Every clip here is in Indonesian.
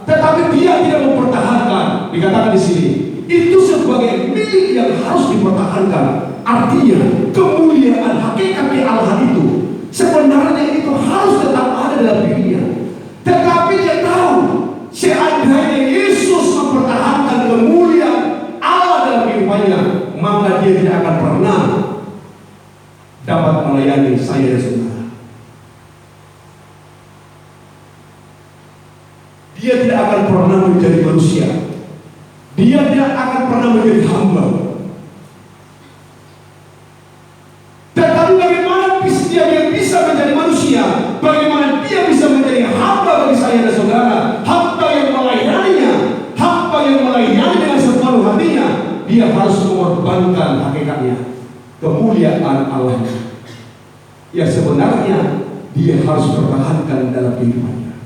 tetapi dia tidak mempertahankan. Dikatakan di sini, itu sebagai milik yang harus dipertahankan. Artinya kemuliaan hakikat Allah itu sebenarnya itu harus tetap ada dalam dirinya. Tetapi dia tahu, seandainya Yesus mempertahankan kemuliaan Allah dalam kehidupannya, maka dia tidak akan pernah dapat melayani saya dan saudara. Dia tidak akan pernah menjadi manusia. Dia tidak akan pernah menjadi hamba. Tetapi bagaimana dia bisa menjadi manusia? Bagaimana dia bisa menjadi hamba bagi saya dan saudara? Hamba yang melayaninya, hamba yang melayani dengan sepenuh hatinya. Dia harus mengorbankan hakikatnya, kemuliaan Allah yang sebenarnya dia harus pertahankan dalam kehidupannya.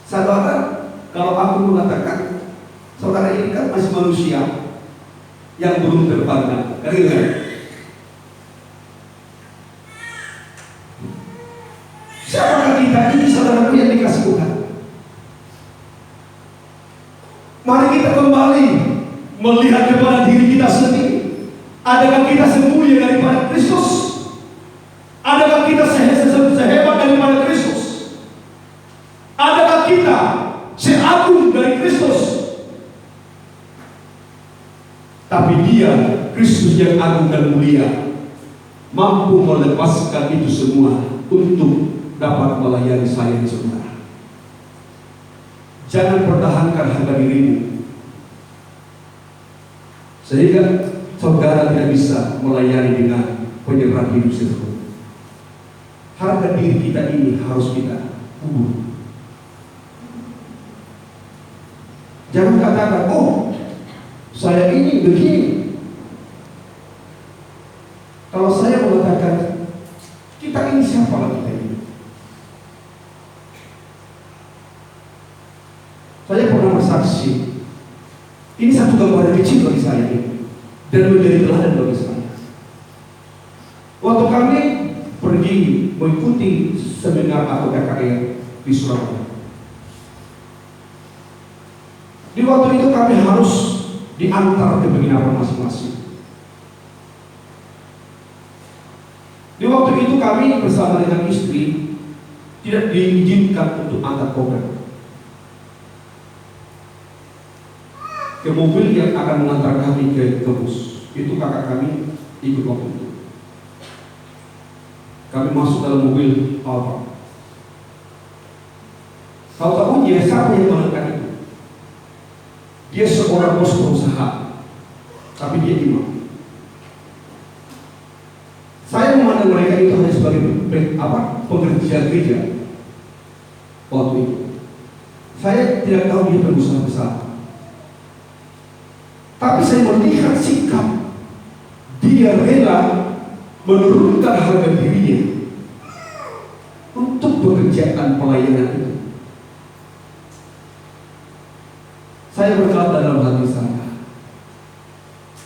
Saudara, kalau aku mengatakan saudara ini kan masih manusia yang belum terbangkan, kan? Siapakah kita ini, saudara yang dikasih Tuhan? Mari kita kembali melihat kepada diri kita sendiri. Adakah kita sempurna daripada Kristus? Adakah kita sehebat daripada Kristus? Adakah kita seagung dari Kristus? Tapi dia, Kristus yang agung dan mulia, mampu melepaskan itu semua untuk dapat melayani saya dan saudara. Jangan pertahankan harga dirimu, sehingga saudara tidak bisa melayani dengan penyerahan hidup sepenuhnya. Harga diri kita ini harus kita kubur. Jangan katakan, oh saya ini begini. Kalau saya mengatakan, kita ini siapa lagi kita ini? Saya pernah bersaksi, ini satu gambaran kecil bagi saya ini, dan menjadi teladan bagi saya. Waktu kami pergi mengikuti seminar atau KKR di Surabaya, di waktu itu kami harus diantar ke penginapan masing-masing. Di waktu itu kami bersama dengan istri tidak diizinkan untuk angkat koper ke mobil yang akan mengantar kami ke bus. Itu kakak kami ikut waktu itu. Kami masuk dalam mobil Alfa. Tahu-tahu dia siapa yang mengangkat itu? Dia seorang bos perusahaan, tapi dia imam. Saya memandang mereka itu hanya sebagai pengerja gereja. Waktu itu saya tidak tahu dia pengusaha besar, tapi saya melihat sikap dia rela menurunkan harga dirinya untuk pekerjaan pelayanan itu. Saya berkata dalam hati saya,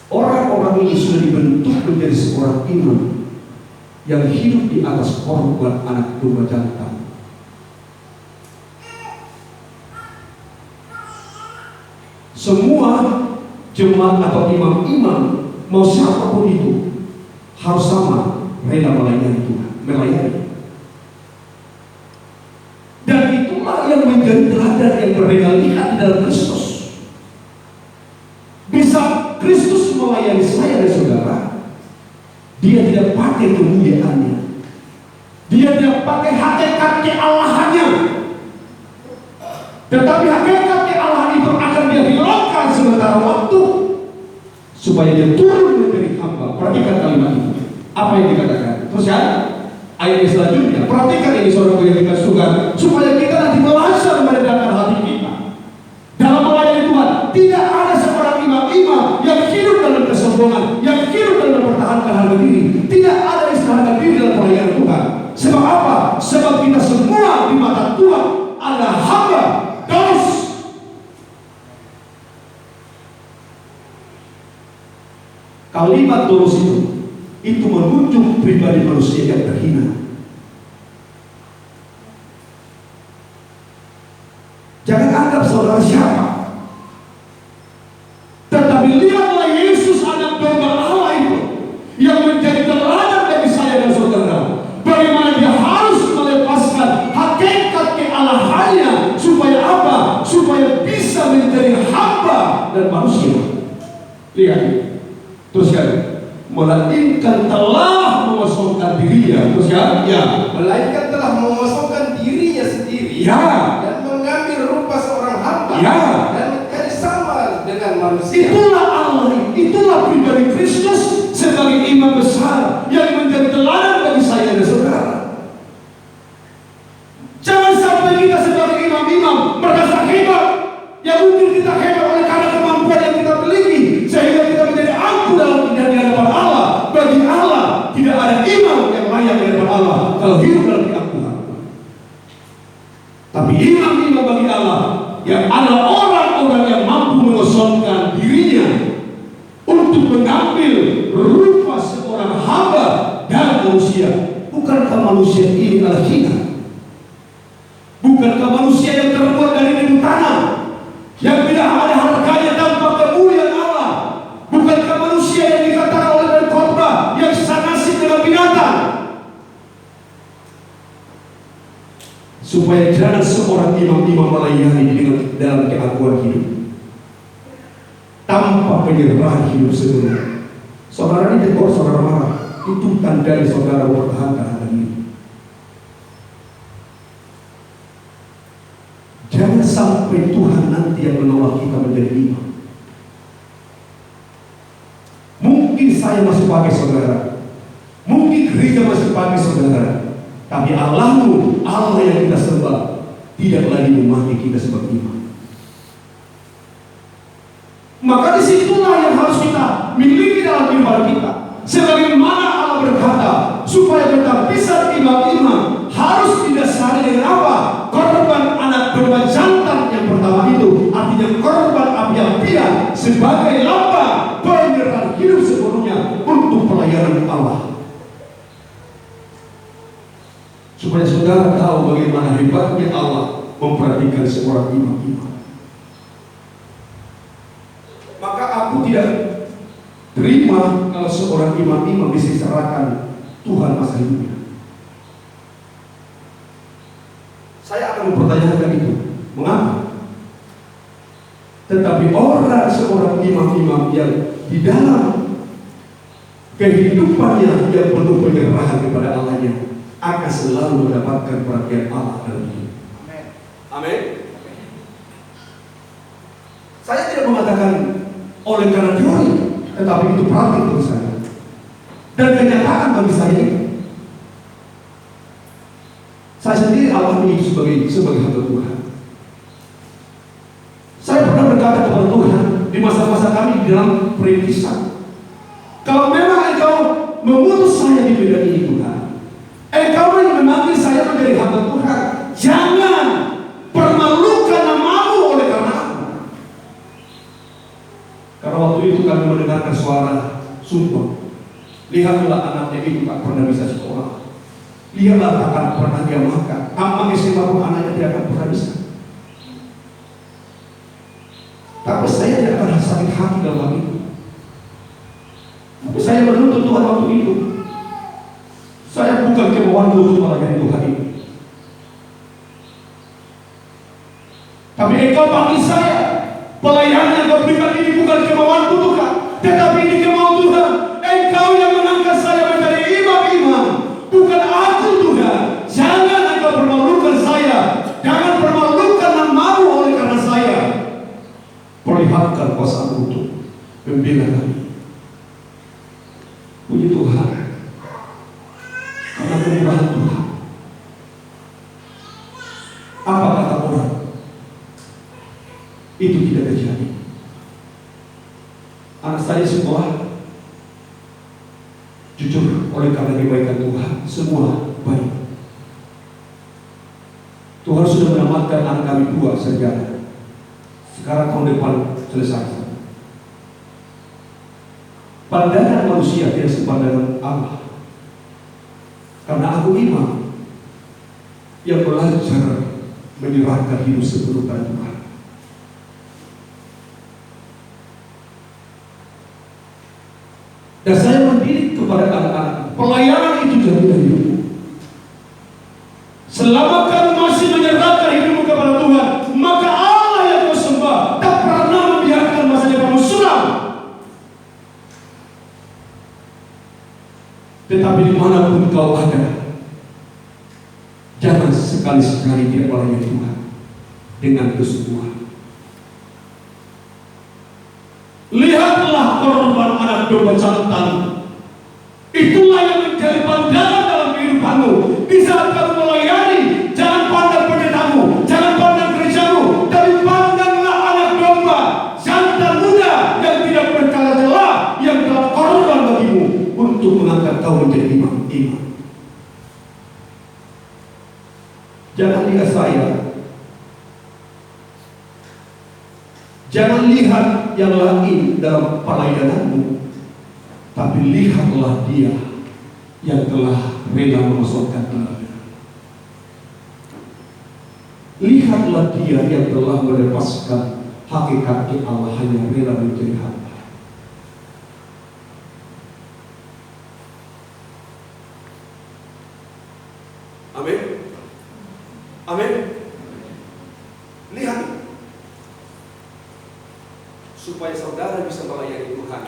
orang-orang ini sudah dibentuk menjadi seorang imam yang hidup di atas korban anak domba jantan. Semua jemaat atau imam-imam, mau siapapun itu, harus sama rela melayani Tuhan, melayani. Dan itulah yang menjadi teladan yang mereka lihat di dalam Kristus. Bisa Kristus melayani saya dan saudara, dia tidak pakai kemuliaannya, dia tidak pakai hakikat kealahannya, tetapi hakikat kealahan itu akan dia hilangkan sementara waktu supaya dia turun menjadi hamba. Perhatikan kalimat itu, apa yang dikatakan. Terus ya, ayat selanjutnya, perhatikan ini saudara yang dikasih Tuhan, supaya kita nanti belajar meredakan hati kita dalam melayani Tuhan. Tidak ada seorang imam-imam yang hidup dalam kesombongan, yang hidup dalam mempertahankan harga diri. Tidak ada istilah harga diri dalam pelayanan Tuhan. Sebab apa? Sebab kita semua di mata Tuhan adalah hamba dos. Kalimat dolos itu menunjuk pribadi manusia yang terhina. Jangan anggap saudara siapa. Tetapi lihatlah Yesus anak domba Allah itu yang menjadi teladan bagi saya dan saudara. Bagaimana dia harus melepaskan hakikat kealahannya. Supaya apa? Supaya bisa menjadi hamba dan manusia. Lihat. Teruskan. Melainkan telah mengosongkan dirinya. Teruskan. Ya. Melainkan telah mengosongkan dirinya sendiri. Ya. Dan mengambil rupa seorang hamba. Ya. Dan menjadi sama dengan manusia. Itulah Allah. Itulah pribadi Kristus sebagai imam besar yang menjadi teladan bagi saya dan saudara. Jangan sampai kita sebagai imam-imam merasa hebat. Yang mungkin kita hebat oleh karena kemampuan yang kita miliki, sehingga kita menjadi angkuh dalam di hadapan Allah. Bagi Allah tidak ada imam yang layak di hadapan Allah kalau hidup dalam keangkuhan. Tapi imam-imam bagi Allah yang adalah orang-orang yang mampu mengosongkan dirinya untuk mengambil rupa seorang hamba dan manusia. Bukankah manusia ini adalah hina? Bukankah manusia yang terbuat dari debu tanah, yang tidak ada harganya tanpa kemuliaan Allah? Bukankah manusia yang dikatakan oleh dari khotbah yang sanasib dengan binatang? Supaya jangan seorang imam-imam melayani dengan dalam keakuan hidup tanpa penyerahan hidup sebenarnya. Saudara ini tegur, saudara marah, itu tanda saudara mempertahankan hal ini. Jangan sampai Tuhan nanti yang menolak kita menjadi imam. Mungkin saya masih pakai saudara, mungkin gereja masih pakai saudara, tapi Allahmu, Allah yang kita sembah, tidak lagi memakai kita sebagai imam. Maka disitulah yang harus kita miliki dalam kehidupan kita. Sebagaimana Allah berkata, supaya kita bisa imam-imam harus didasari dengan apa? Korban anak domba jantan yang pertama itu, artinya korban api-apian sebagai lambang penyerahan hidup sepenuhnya untuk pelayanan Allah. Supaya saudara tahu bagaimana hebatnya Allah memperhatikan seorang imam-imam. Maka aku tidak terima kalau seorang imam-imam diseserakan Tuhan masa hidupnya. Saya akan mempertanyakan itu. Mengapa? Tetapi seorang imam-imam yang di dalam kehidupannya yang penuh penyerahan kepada Allahnya akan selalu mendapatkan perhatian Allah dalam hidup. Amin. Saya tidak mengatakan oleh karena teori, tetapi itu praktik bagi saya dan kenyataan bagi saya. Saya sendiri alami itu sebagai hamba Tuhan. Saya pernah berkata kepada Tuhan di masa-masa kami di dalam perintisan, kalau memang Engkau memutus saya di bidang ini Tuhan, Engkau yang memanggil saya menjadi hamba Tuhan, jangan permalukan namamu oleh karena aku. Karena waktu itu kami mendengarkan suara sumpah, lihatlah anaknya itu tak pernah bisa sekolah, lihatlah tak akan pernah dia makan, tampang SMA pun anaknya tidak akan pernah bisa. Tapi saya tidak akan sakit hati dalam hal itu. Tapi saya menuntut Tuhan waktu itu. Saya bukan kemauan untuk melayani Tuhan ini. Tapi Engkau panggil saya. Pelayanan yang Kau berikan ini bukan kemauanku Tuhan, tetapi ini kemauan Tuhan. Engkau yang mengangkat saya menjadi imam-imam, bukan aku Tuhan. Jangan Engkau permalukan saya, jangan permalukan namamu oleh karena saya. Perlihatkan kuasa-Mu untuk membela kami. Puji Tuhan, karena kemurahan Tuhan. Apa kata orang? Itu tidak terjadi. Anak saya sekolah, jujur oleh karena kebaikan Tuhan, semua baik. Tuhan sudah menyelamatkan anak kami 2 sarjana. Sekarang tahun depan selesai. Pandangan manusia tidak sepandangan Allah. Karena aku imam yang belajar menyerahkan hidup sepenuh pada Tuhan. Dan saya mendidik kepada anak-anak, pelayanan itu jadilah hidupmu. Selama kamu masih menyerahkan hidupmu kepada Tuhan, maka Allah yang kau sembah tak pernah membiarkan masa depanmu suram. Tetapi dimanapun kau ada, jangan sekali-sekali dia melayani Tuhan dengan kesungguhan. Lihatlah korban anak domba jantan. Itulah yang menjadi pandangan dalam kehidupanmu. Di saat kamu melayani, jangan pandang pendetamu, jangan pandang gerejamu, tapi pandanglah anak domba jantan muda yang tidak bercela celah, yang telah korban bagimu untuk mengangkat kau menjadi imam. Jangan lihat saya, jangan lihat yang lain dalam pelayananmu, tapi lihatlah dia yang telah rela memasukkan diri. Lihatlah dia yang telah melepaskan hakikat Allah hanya rela menjadi hamba. Amin. Amin. Lihat, supaya saudara bisa melayani Tuhan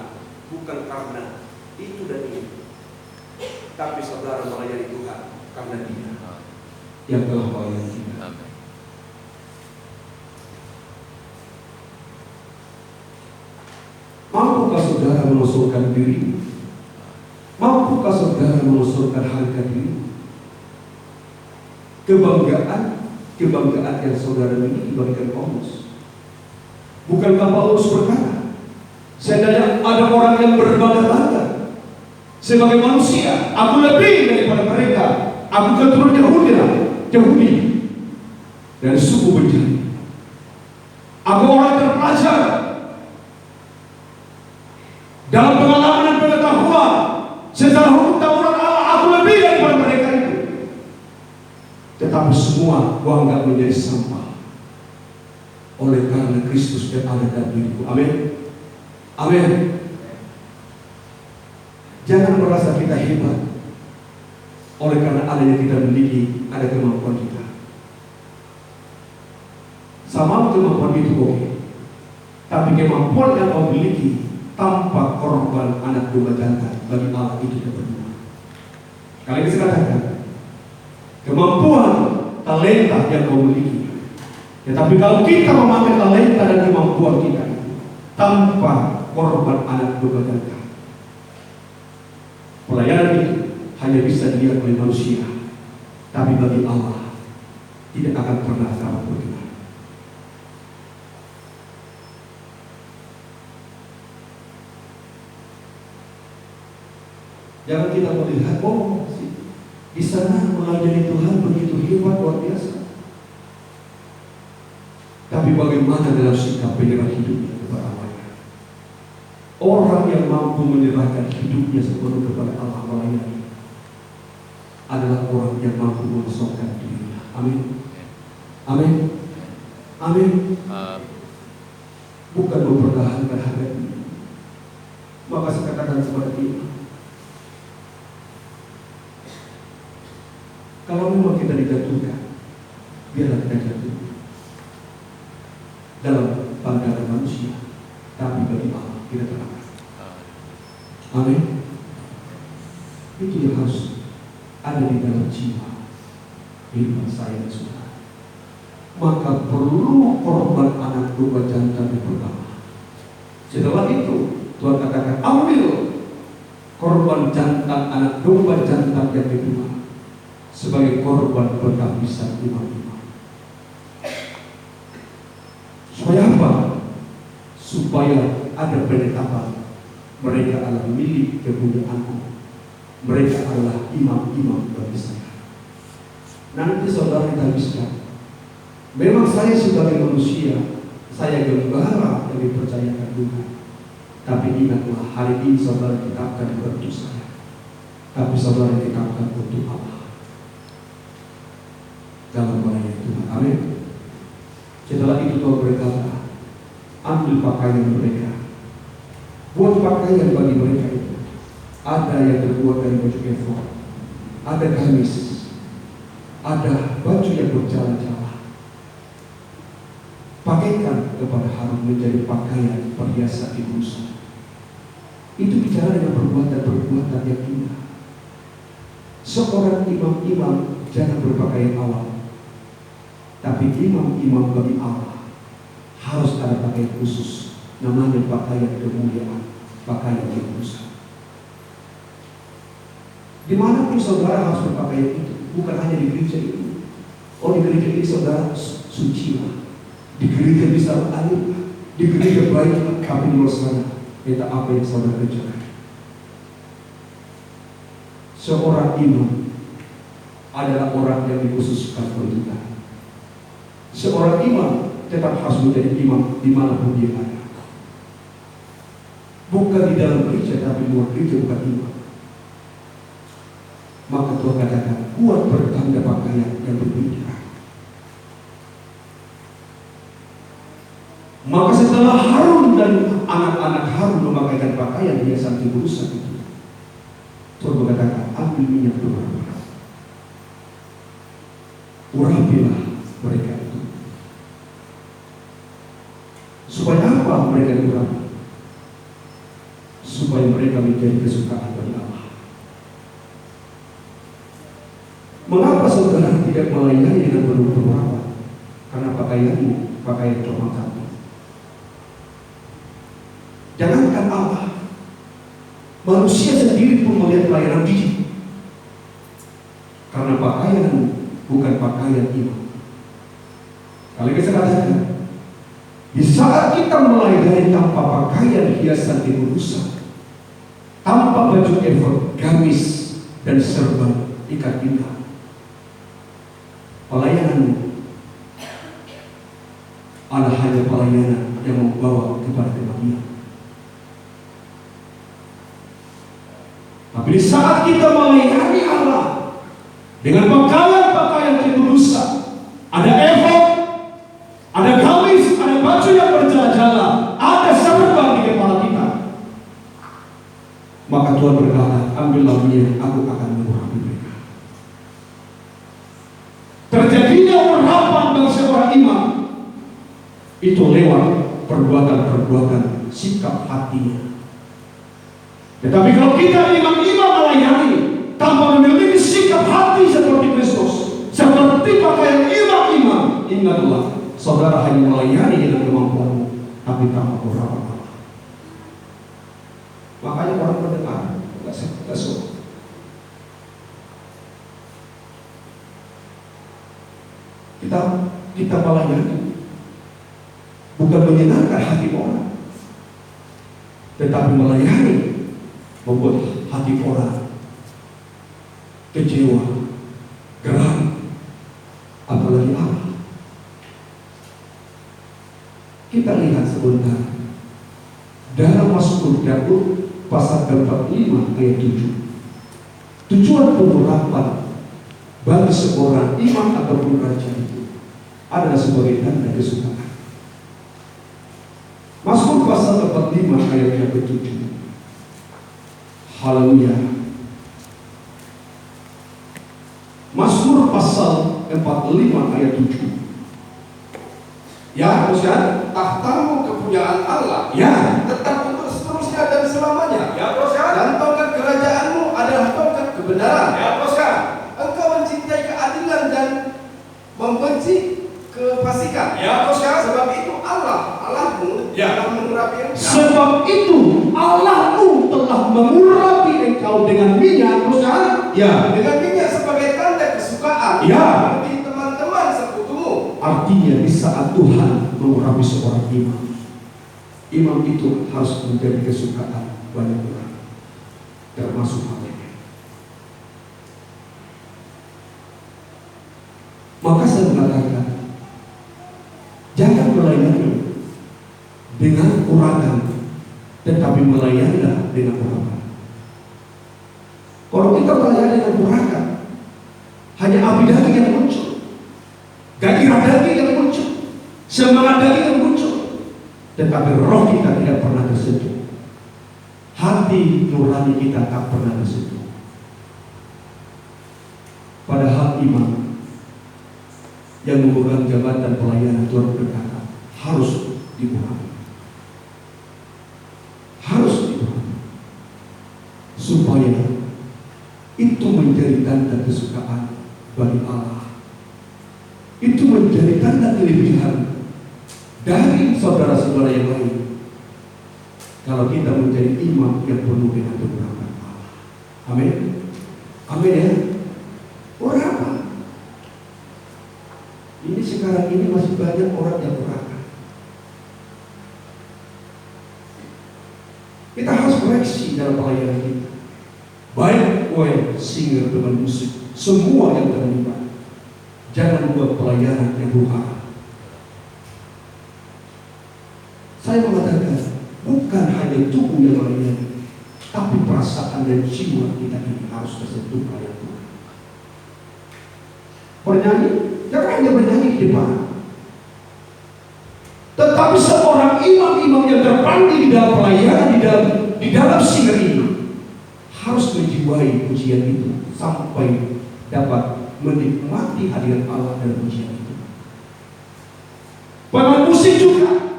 bukan karena itu dan ini, tapi saudara melayani Tuhan karena Dia yang telah melayani kita. Mampukah saudara mengusulkan diri? Mampukah saudara mengusulkan harga diri? Kebanggaan yang saudara miliki bagikan Paulus. Bukankah Paulus berkata, seandainya ada orang yang berbangga-bangga sebagai manusia, aku lebih daripada mereka, aku keturunan Yahudi dari suku Benjamin, aku orang terpelajar dalam pengalaman dan pengetahuan secara hukum Taurat Allah, aku lebih daripada mereka itu. Tetapi semua gua anggap menjadi sampah oleh karena Kristus yang ada dalam diriku. Amin. Amin. Jangan merasa kita hebat oleh karena adanya kita memiliki ada kemampuan kita. Sama kemampuan itu oke, tapi kemampuan yang kau miliki tanpa korban anak domba jantan bagi Allah itu tidak berguna. Kali ini saya katakan, kemampuan talenta yang kau miliki, tetapi kalau kita memakai talenta dan kemampuan kita tanpa korban anak domba jantan, pelayanan itu hanya bisa dilihat oleh manusia, tapi bagi Allah tidak akan pernah dapat berguna. Jangan kita melihat, oh di sana melayani Tuhan begitu hebat, luar biasa. Tapi bagaimana dalam sikap penyerah hidupnya kepada Allah? Orang yang mampu menyerahkan hidupnya sepenuh kepada Allah melayani adalah orang yang mampu mengosongkan dirinya. Amin. Amin. Amin. Bukan mempertahankan harga diri. Maka saya katakan seperti ini. Kalau memang kita dijatuhkan, biarlah kita jatuh dalam pandangan manusia, tapi bagi Allah kita terangkat. Amin. Itu yang harus ada di dalam jiwa kehidupan saya dan saudara. Maka perlu korban anak domba jantan yang pertama. Setelah itu Tuhan katakan, ambil korban jantan anak domba jantan yang kedua sebagai korban penghabisan imam-imam. Supaya apa? Supaya ada penetapan mereka adalah milik kepunyaanku, mereka adalah imam-imam bagi saya. Nanti saudara dihabiskan. Memang saya sebagai manusia, saya gembala yang dipercayakan Tuhan. Tapi ingatlah, hari ini saudara tetapkan untuk saya, tapi saudara tetapkan untuk Allah dalam melayani Tuhan. Amin. Setelah itu Tuhan berkata, ambil pakaian mereka, buat pakaian bagi mereka itu. Ada yang terbuat dari baju efod, ada gamis, ada baju yang berjala-jala. Pakaikan kepada Harun menjadi pakaian perhiasan di kudus. Itu bicara dengan perbuatan-perbuatan yang indah. Seorang imam-imam jangan berpakaian awam, tapi imam-imam bagi Allah harus ada pakaian khusus, namanya pakaian kemuliaan, pakaian kekudusan. Dimanapun saudara harus berpakaian itu, bukan hanya di gereja itu. Oh, di gereja ini saudara suci lah, di gereja bisa air, di gereja baik, tapi di luar sana minta apa yang saudara kerjakan. Seorang imam adalah orang yang dikhususkan oleh Tuhan. Seorang imam tetap harus menjadi imam dimanapun dia ada. Bukan di dalam gereja, tapi di luar gereja bukan imam. Maka Tuhan katakan, buat bertanda pakaian yang berbeda. Maka setelah Harun dan anak-anak Harun memakaikan pakaian hiasan kekudusan itu, Tuhan berkata, ambil minyak beberapa, urapilah mereka itu. Supaya apa mereka diurapi? Supaya mereka menjadi kesukaan bagi Allah. Mengapa saudara tidak melayani dengan penuh pengharapan? Karena pakaianmu pakaian cuma satu. Jangankan Allah, manusia sendiri pun melihat pelayanan jijik. Karena pakaian bukan pakaian imam. Kali kita katakan, di saat kita melayani tanpa pakaian hiasan kekudusan, tanpa baju efod, gamis, dan serban ikat pinggang, pelayananmu adalah hanya pelayanan yang membawa kepada kematian. Tapi di saat kita melayani Allah dengan pakaian-pakaian kekudusan, ada efod, ada gamis, ada baju yang berjala-jala, ada serban di kepala kita, maka Tuhan berkata, ambillah minyak, aku akan mengurapi mereka. Terjadinya urapan bagi seorang imam itu lewat perbuatan-perbuatan sikap hatinya. Tetapi kalau kita imam-imam melayani tanpa memiliki sikap hati seperti Kristus, seperti pakaian imam-imam, ingatlah, saudara hanya melayani dengan kemampuanmu, tapi tanpa urapan Allah. Makanya orang mendengar, tidak suka. Kita melayani bukan menyenangkan hati orang, tetapi melayani membuat hati orang kecewa, geram, apalagi Allah. Kita lihat sebentar dalam Mazmur Daud pasal 45 ayat 7. Tujuan pengurapan bagi seorang imam ataupun raja itu adalah sebagai tanda kesukaan. Mazmur pasal 45 ayat yang ke-7. Haleluya. Mazmur pasal 45 ayat 7. Ya, teruskan. Tahtamu kepunyaan Allah, Ya, tetap untuk seterusnya dan selamanya. ya, teruskan. Dan tongkat kerajaanmu adalah tongkat kebenaran. Ya, teruskan. Engkau mencintai keadilan dan membenci kefasikan. Ya, teruskan. Sebab itu Allahmu Ya. telah mengurapi engkau. Sebab itu Allahmu telah mengurapi engkau dengan minyak, teruskan. Ya, Dengan minyak sebagai tanda kesukaan. Ya. Bagi teman-teman sekutumu. artinya di saat Tuhan mengurapi seorang imam, imam itu harus menjadi kesukaan banyak orang, termasuk hatinya. Maka saya mengatakan, jangan melayani dengan urapan, tetapi melayanilah dengan urapan. Kalau kita melayani dengan urapan, hanya api daging yang muncul, gairah daging yang muncul, Semangat daging muncul, tetapi roh kita tidak pernah tersentuh. Hati nurani kita tak pernah tersentuh. Padahal imam yang memegang jabatan pelayanan Tuhan berkata harus dikurangi, supaya itu menjadi tanda kesukaan bagi Allah, itu menjadi tanda kelebihan dari saudara-saudara yang lain. Kalau kita menjadi imam yang penuh dengan kebenaran Allah. Amin. Amin ya. Orang apa? Ini sekarang ini masih banyak orang yang berakal. Kita harus koreksi dalam pelayanan kita. Baik choir, singer, dengan musik, semua yang terlibat. Jangan buat pelayanan yang ruhani. Saya mengatakan bukan hanya tubuh yang melayani, tapi perasaan dan jiwa kita ini harus tersentuh oleh Tuhan. Bernyanyi, jangan hanya bernyanyi di depan, tetapi seorang imam-imam yang terpandang di dalam pelayanan, di dalam singer ini harus menjiwai pujian itu sampai dapat menikmati hadirat Allah dalam pujian itu. Pemain musik juga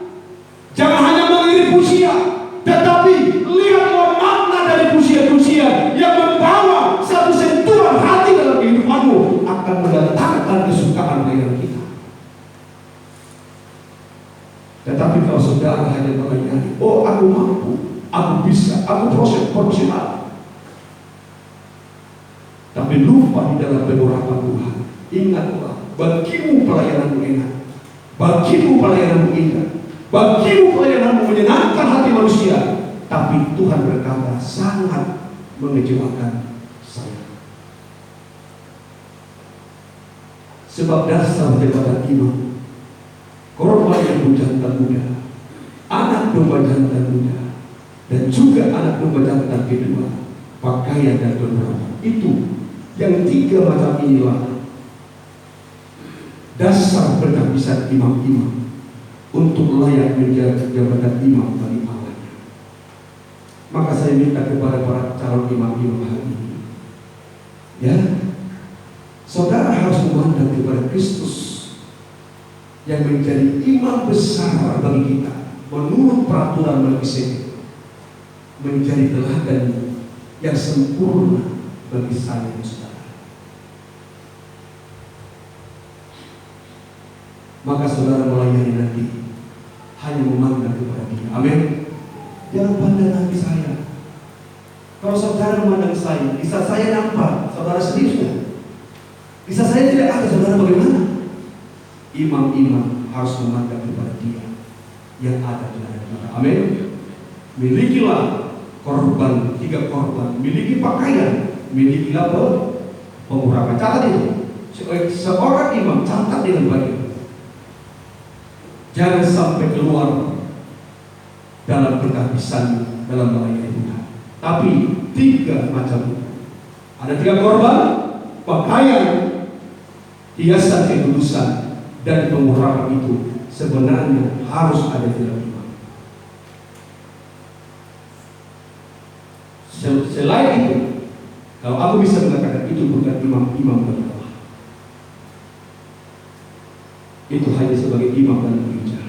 jangan hanya mengirim pujian, tetapi lihatlah makna dari pujian-pujian yang membawa satu sentuhan hati dalam kehidupanmu, akan mendatangkan kesukaan pelayanan kita. Tetapi kalau saudara hanya melayani, oh aku mampu, aku bisa, aku profesional, tapi lupa di dalam pengurapan Tuhan. Ingatlah, bagimu pelayananmu enak, bagimu pelayananmu indah, bagimu pelayananmu menyenangkan hati manusia, tapi Tuhan berkata sangat mengecewakan saya. Sebab dasar jabatan imam, korban yang jantan muda, anak domba jantan muda, dan juga anak domba jantan kedua, pakaian dan penurunan. Itu yang tiga macam inilah dasar penghabisan imam-imam untuk layak menjaga jabatan imam bagi Allah. Maka saya minta kepada para calon imam-imam hari ini, ya, saudara harus memandang kepada Kristus yang menjadi imam besar bagi kita menurut peraturan Melkisedek, menjadi teladan yang sempurna bagi saya dan saudara. Maka saudara melayani nanti hanya memandang kepada Dia. Amin. Jangan pandang nanti saya. Kalau saudara memandang saya, bisa saya nampak, saudara sendiri sudah. Bisa saya tidak ada, saudara bagaimana? Imam-imam harus memandang kepada Dia yang ada di dalam kita. Amin. Milikilah korban, 3 korban, miliki pakaian, milikilah pengurapan. Catat itu. Seorang imam catat dengan baik. Jangan sampai keluar dalam kehabisan dalam melayani Tuhan. Tapi 3 macam itu. Ada 3 korban, pakaian, hiasan kekudusan, dan pengurapan itu sebenarnya harus ada di dalam imam. Selain itu, kalau aku bisa mengatakan itu bukan imam-imam bagi Allah, itu hanya sebagai imam dalam gereja.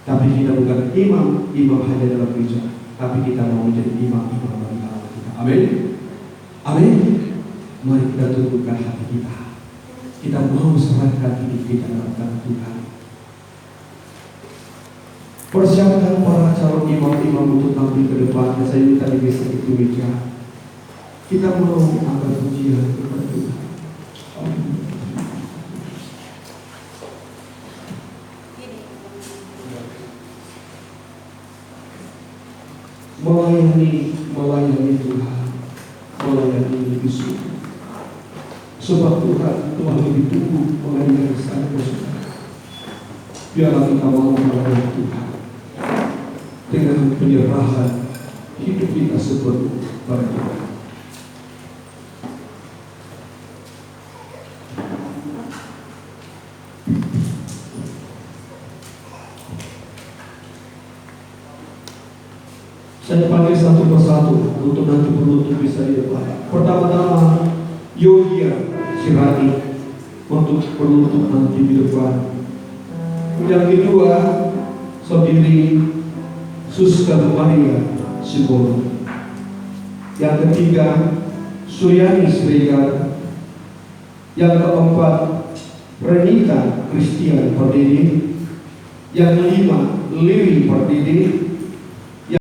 Tapi kita bukan imam hanya dalam gereja, tapi kita mau menjadi imam-imam bagi Allah kita. Amin. Amin. Mari kita tundukkan hati kita. Kita mau serahkan hidup kita dalam tangan Tuhan. Persiapkan para calon imam-imam untuk tampil ke depan. Saya minta digeser itu meja. Kita mau angkat pujian kepada Tuhan. Amin. Melayani Tuhan, melayani Yesus. Sebab Tuhan lebih tunggu melayani saya bersaudara. Biarlah kita mau melayani Tuhan dengan penyerahan hidup kita sepenuh pada Tuhan. Saya panggil satu persatu untuk nanti penutup bisa di depan. Pertama-tama Yogia Sirani untuk penutup nanti di depan. Yang kedua Saudari Suster Maria Sibono. Yang ketiga Suryani Sregar. Yang keempat Renita Christian Pardede. Yang kelima Lili Pardede.